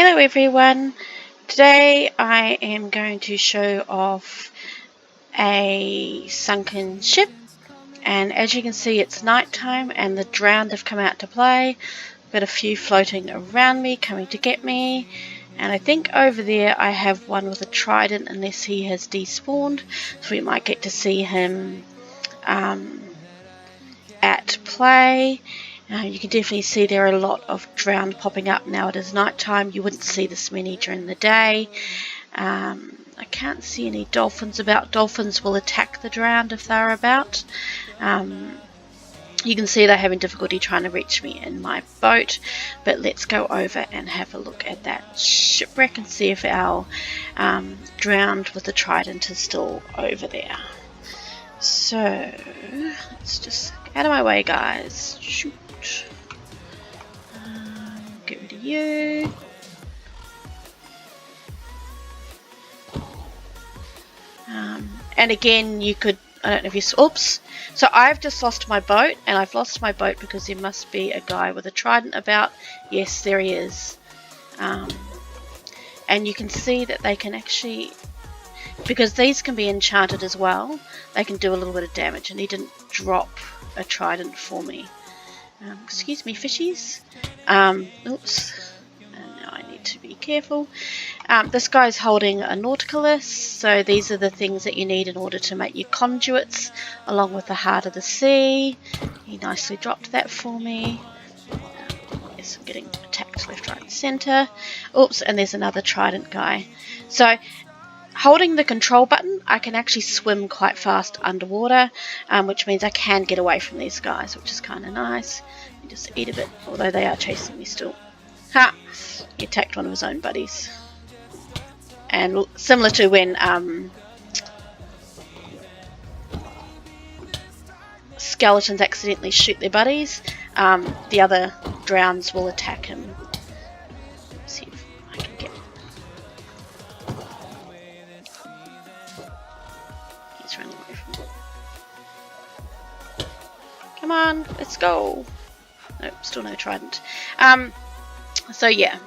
Hello everyone, today I am going to show off a sunken ship, and as you can see it's night time and the drowned have come out to play. I've got a few floating around me coming to get me, and I think over there I have one with a trident unless he has despawned, so we might get to see him at play. You can definitely see there are a lot of drowned popping up now. It is night time. You wouldn't see this many during the day. I can't see any dolphins about. Dolphins will attack the drowned if they're about. You can see they're having difficulty trying to reach me in my boat, but let's go over and have a look at that shipwreck and see if our drowned with the trident is still over there. So let's just get out of my way, guys. Shoot. Get rid of you. And again, you could, I don't know if you saw, oops. So I've just lost my boat, and I've lost my boat because there must be a guy with a trident about. Yes, there he is. And you can see that they can actually, because these can be enchanted as well, they can do a little bit of damage, and he didn't drop a trident for me. Excuse me, fishies. Oops. And now I need to be careful. This guy's holding a nauticalus, so these are the things that you need in order to make your conduits, along with the heart of the sea. He nicely dropped that for me. Yes, I'm getting attacked left, right, and centre. Oops, and there's another trident guy. So, holding the control button, I can actually swim quite fast underwater, which means I can get away from these guys, which is kind of nice. You just eat a bit, although they are chasing me still. Ha! He attacked one of his own buddies. And similar to when skeletons accidentally shoot their buddies, the other drowns will attack him. Let's see if I can get... He's running away from me. Come on, let's go. Nope, still no trident. So yeah,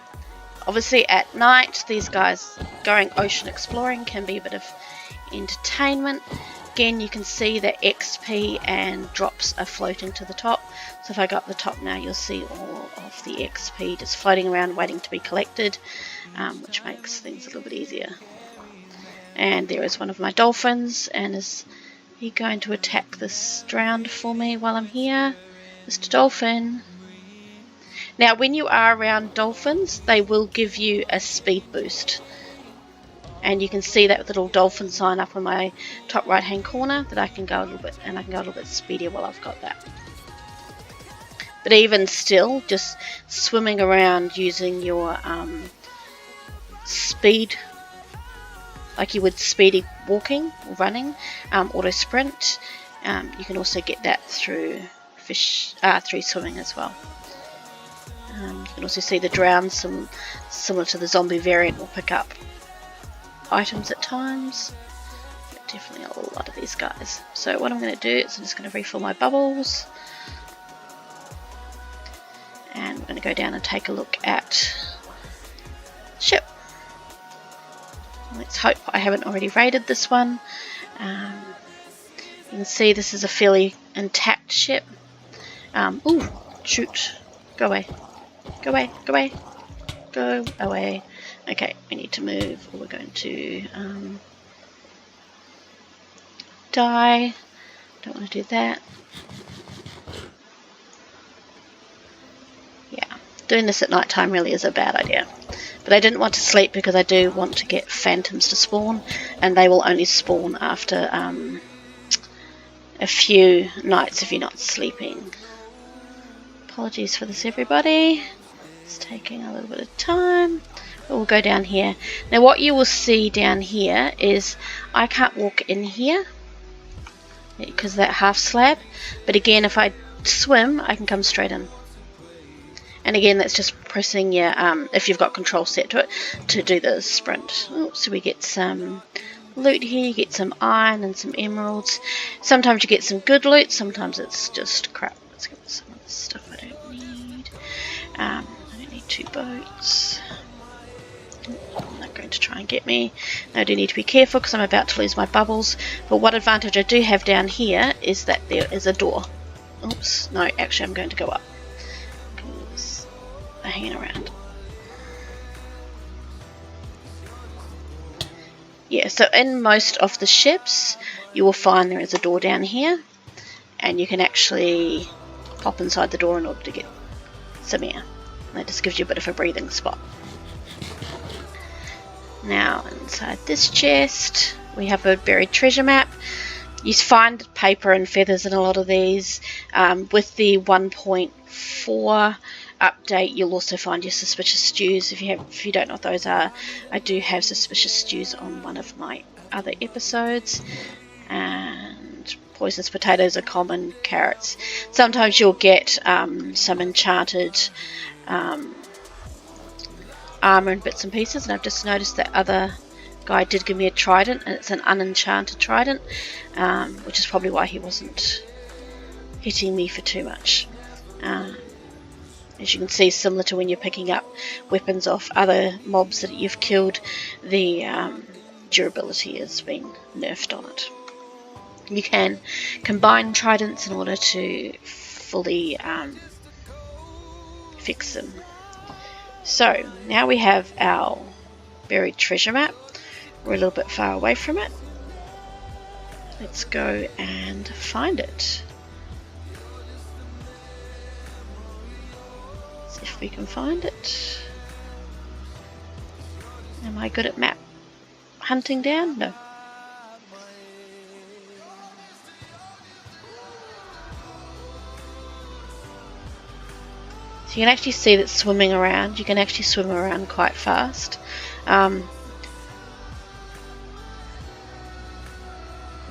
obviously at night these guys going ocean exploring can be a bit of entertainment. Again, you can see that XP and drops are floating to the top. So if I go up the top now, you'll see all of the XP just floating around waiting to be collected, which makes things a little bit easier. And there is one of my dolphins, and is he going to attack this drowned for me while I'm here? Mr. Dolphin. Now when you are around dolphins, they will give you a speed boost. And you can see that little dolphin sign up on my top right hand corner, that I can go a little bit, and I can go a little bit speedier while I've got that. But even still, just swimming around using your speed, like you would speedy walking or running, auto sprint, you can also get that through through swimming as well. You can also see the drowned, similar to the zombie variant, will pick up items at times. But definitely a lot of these guys. So what I'm going to do is I'm just going to refill my bubbles, and we're going to go down and take a look at the ship. Let's hope I haven't already raided this one. You can see this is a fairly intact ship. Ooh, shoot, go away, go away, go away, go away. Okay, we need to move, or we're going to die. Don't want to do that. Yeah, doing this at night time really is a bad idea. But I didn't want to sleep because I do want to get phantoms to spawn, and they will only spawn after a few nights if you're not sleeping. Apologies for this, everybody. It's taking a little bit of time. But we'll go down here. Now what you will see down here is I can't walk in here because of that half slab. But again, if I swim, I can come straight in. And again, that's just pressing your, if you've got control set to it, to do the sprint. Oh, so we get some loot here, you get some iron and some emeralds. Sometimes you get some good loot, sometimes it's just crap. Let's get some of this stuff I don't need. I don't need 2 boats. They're going to try and get me. Now I do need to be careful because I'm about to lose my bubbles. But what advantage I do have down here is that there is a door. Oops, no, actually I'm going to go up because they're hanging around. Yeah, so in most of the ships you will find there is a door down here, and you can actually pop inside the door in order to get some air. That just gives you a bit of a breathing spot. Now inside this chest we have a buried treasure map. You find paper and feathers in a lot of these. With the 1.4 update you'll also find your suspicious stews. If you don't know what those are, I do have suspicious stews on one of my other episodes. And poisonous potatoes are common, carrots. Sometimes you'll get some enchanted armor and bits and pieces, and I've just noticed that other guy did give me a trident, and it's an unenchanted trident, which is probably why he wasn't hitting me for too much. As you can see, similar to when you're picking up weapons off other mobs that you've killed, the durability has been nerfed on it. You can combine tridents in order to fully fix them. So now we have our buried treasure map. We're a little bit far away from it. Let's go and find it. See if we can find it. Am I good at map hunting down? No. So you can actually see that swimming around. You can actually swim around quite fast. But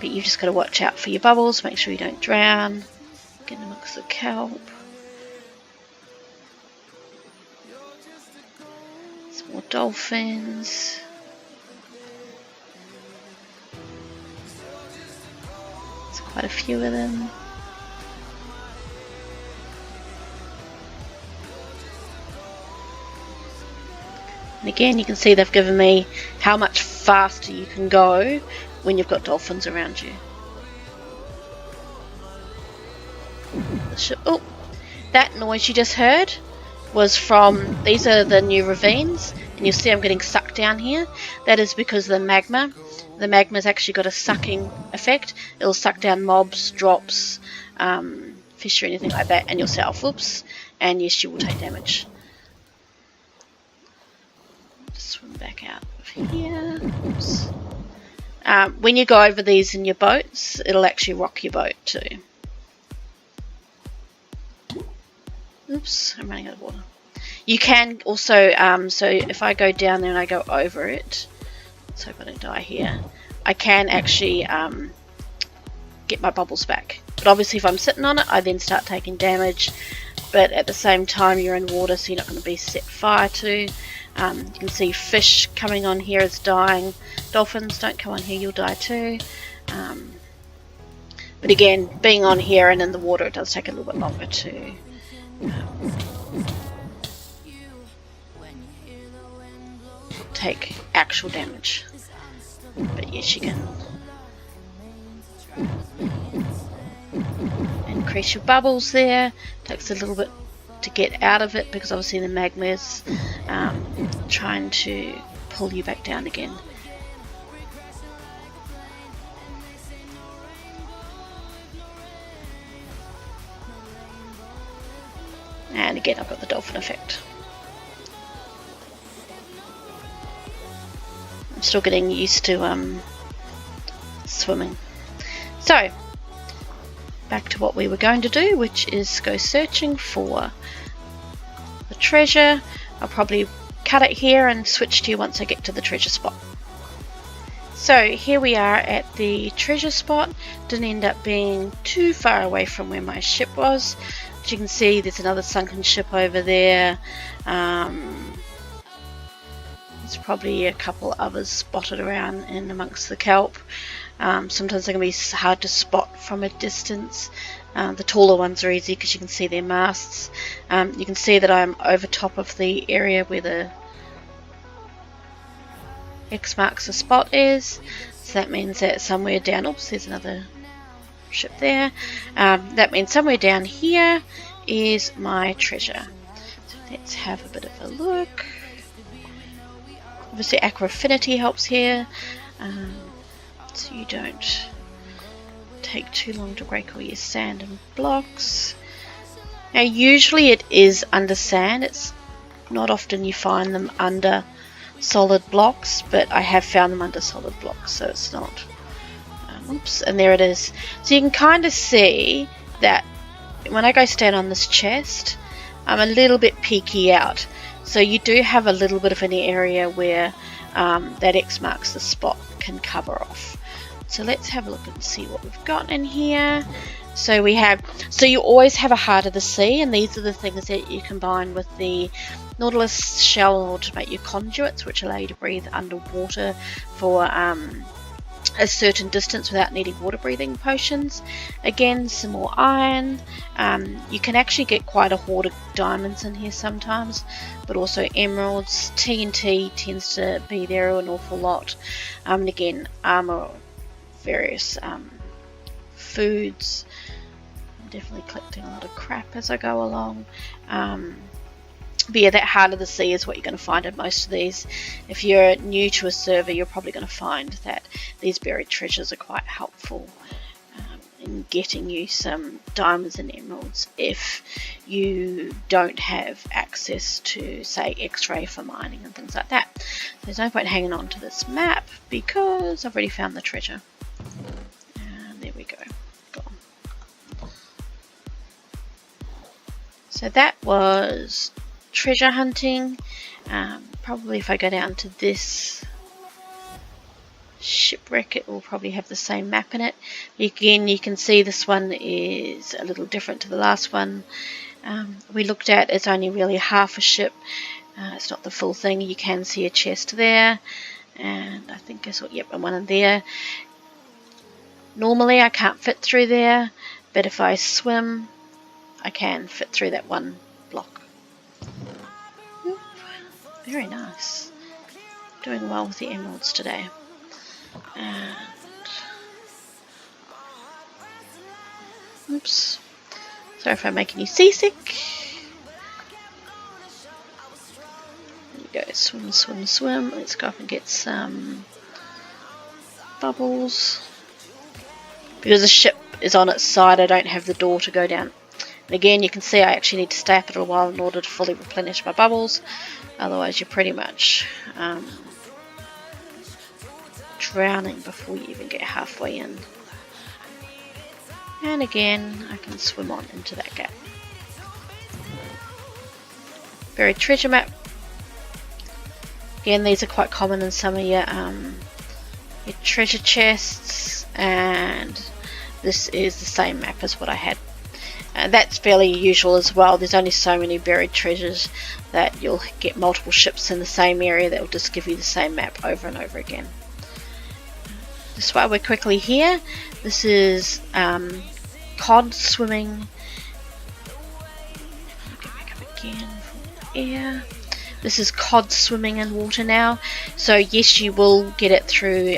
you've just got to watch out for your bubbles, make sure you don't drown, get amongst the kelp. Some more dolphins. There's quite a few of them. And again, you can see they've given me how much faster you can go when you've got dolphins around you. Oh, that noise you just heard was from, these are the new ravines, and you'll see I'm getting sucked down here. That is because the magma's actually got a sucking effect. It'll suck down mobs, drops, fish or anything like that, and yourself. Oops, and yes, you will take damage. Swim back out of here. Oops. When you go over these in your boats, it'll actually rock your boat too. Oops, I'm running out of water. You can also, so if I go down there and I go over it, let's hope I don't die here, I can actually get my bubbles back. But obviously if I'm sitting on it, I then start taking damage, but at the same time you're in water, so you're not going to be set fire to. You can see fish coming on here is dying. Dolphins, don't come on here, you'll die too. But again, being on here and in the water, it does take a little bit longer to take actual damage. But yes, you can increase your bubbles there. Takes a little bit to get out of it because obviously the magma is trying to pull you back down again. And again, I've got the dolphin effect. I'm still getting used to swimming. So, back to what we were going to do, which is go searching for the treasure. I'll probably cut it here and switch to you once I get to the treasure spot. So here we are at the treasure spot. Didn't end up being too far away from where my ship was. As you can see, there's another sunken ship over there. There's probably a couple others spotted around in amongst the kelp. Sometimes they can be hard to spot from a distance. The taller ones are easy because you can see their masts. You can see that I'm over top of the area where the X marks the spot is. So that means that somewhere down, oops, there's another ship there. That means somewhere down here is my treasure. So let's have a bit of a look. Obviously Aqua Affinity helps here, so you don't take too long to break all your sand and blocks. Now usually it is under sand, it's not often you find them under solid blocks, but I have found them under solid blocks, so it's not. Oops, and there it is. So you can kind of see that when I go stand on this chest, I'm a little bit peeky out. So you do have a little bit of an area where that X marks the spot can cover off. So let's have a look and see what we've got in here. So we have, so you always have a Heart of the Sea, and these are the things that you combine with the Nautilus shell in order to make your conduits, which allow you to breathe underwater for a certain distance without needing water breathing potions. Again, some more iron. You can actually get quite a hoard of diamonds in here sometimes, but also emeralds. TNT tends to be there an awful lot. And again, armor, various foods. I'm definitely collecting a lot of crap as I go along. But yeah, that Heart of the Sea is what you're going to find in most of these. If you're new to a server, you're probably going to find that these buried treasures are quite helpful in getting you some diamonds and emeralds if you don't have access to, say, X-ray for mining and things like that. There's no point hanging on to this map because I've already found the treasure. There we go. Gone. So that was treasure hunting. Probably if I go down to this shipwreck, it will probably have the same map in it. Again, you can see this one is a little different to the last one we looked at. It's only really half a ship. It's not the full thing. You can see a chest there, and I think I saw, yep, and one in there. Normally I can't fit through there, but if I swim I can fit through that one block. Very nice. Doing well with the emeralds today. And oops. Sorry if I'm making you seasick. There you go. Swim, swim, swim. Let's go up and get some bubbles. Because the ship is on its side, I don't have the door to go down. And again, you can see I actually need to stay up a little while in order to fully replenish my bubbles. Otherwise, you're pretty much drowning before you even get halfway in. And again, I can swim on into that gap. Buried treasure map. Again, these are quite common in some of your treasure chests, and this is the same map as what I had. That's fairly usual as well. There's only so many buried treasures that you'll get multiple ships in the same area that will just give you the same map over and over again. Just while we're quickly here, this is cod swimming. Go back up again for the air. This is cod swimming in water now. So yes, you will get it through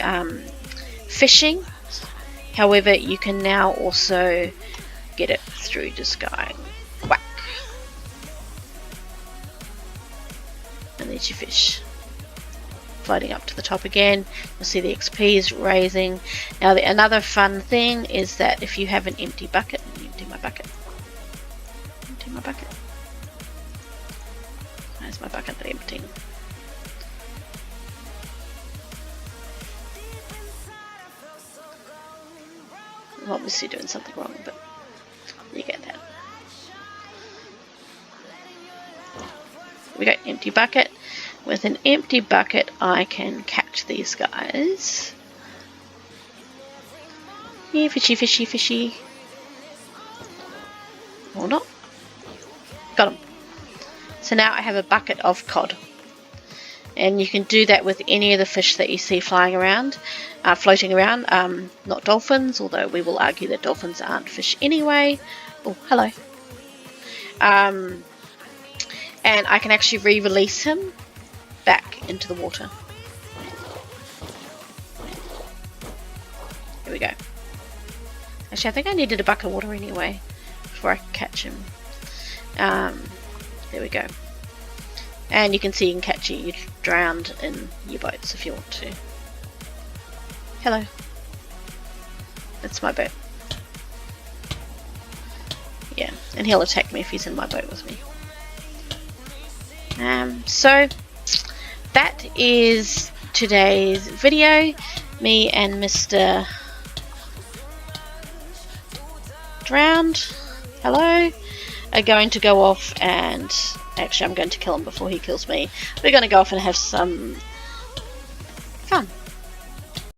fishing. However, you can now also get it through just going whack. And there's your fish. Floating up to the top again. You'll see the XP is raising. Now another fun thing is that if you have an empty bucket, empty my bucket. Empty my bucket. Where's my bucket not emptying? I'm obviously doing something wrong, but you get that. We got empty bucket. With an empty bucket, I can catch these guys. Yeah, fishy, fishy, fishy. Or not. Got them. So now I have a bucket of cod. And you can do that with any of the fish that you see flying around, floating around. Not dolphins, although we will argue that dolphins aren't fish anyway. Oh, hello. And I can actually re-release him back into the water. Here we go. Actually, I think I needed a bucket of water anyway before I could catch him. There we go. And you can see you can catch you drowned in your boats if you want to. Hello. That's my boat. Yeah, and he'll attack me if he's in my boat with me. So that is today's video. Me and Mr. Drowned, hello, are going to go off and actually I'm going to kill him before he kills me. We're going to go off and have some fun.